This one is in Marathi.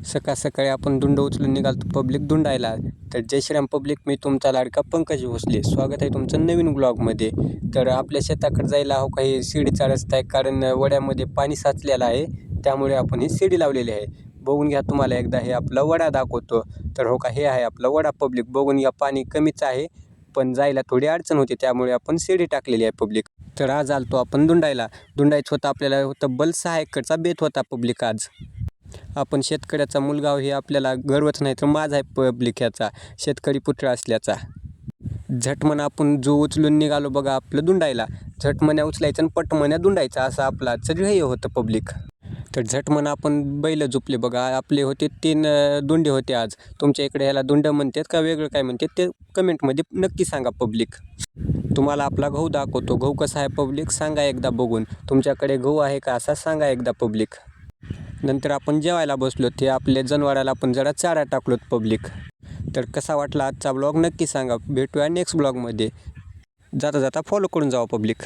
सकाळ सकाळी आपण धुंड उचलून निघालतो पब्लिक धुंडायला. तर जय श्रीराम पब्लिक, मी तुमचा लाडका पंकज भोसले. स्वागत आहे तुमचं नवीन ब्लॉगमध्ये. तर आपल्या शेताकडे जायला हो काही शिडीचा रस्ता आहे, कारण वड्यामध्ये पाणी साचलेलं आहे, त्यामुळे आपण ही शिडी लावलेली आहे. बघून घ्या, तुम्हाला एकदा हे आपला वडा दाखवतो. तर हो का, हे आहे आपला वडा पब्लिक. बघून घ्या, पाणी कमीच आहे पण जायला थोडी अडचण होती, त्यामुळे आपण शिडी टाकलेली आहे पब्लिक. तर आज आलतो आपण धुंडायला. धुंडायचं होतं आपल्याला, तब्बल 6 एकरचा बेत होता पब्लिक आज. आपण शेतकऱ्याचा मुलगा हे आपल्याला गर्वच नाही तर माझा आहे पब्लिक ह्याचा, शेतकरी पुत्र असल्याचा. झटमन आपण जो उचलून निघालो बघा आपलं धुंडायला. झटमन्या उचलायचं आणि पटमन्या धुंडायचं, असं आपला सगळं हे होतं पब्लिक. तर झटमन आपण बैल झोपले बघा. आपले होते 3 धुंडे होते आज. तुमच्या इकडे ह्याला धुंड म्हणतात का वेगळं काय म्हणतात ते कमेंटमध्ये नक्की सांगा पब्लिक. तुम्हाला आपला गहू दाखवतो. गहू कसा आहे पब्लिक सांगा एकदा बघून. तुमच्याकडे गहू आहे का असा सांगा एकदा पब्लिक. नंतर आपण जेवायला बसलो. ते आपल्या जनावराला आपण जरा चारा टाकलोत पब्लिक. तर कसा वाटला आजचा ब्लॉग नक्की सांगा. भेटूया नेक्स्ट ब्लॉगमध्ये. जाता जाता फॉलो करून जावा पब्लिक.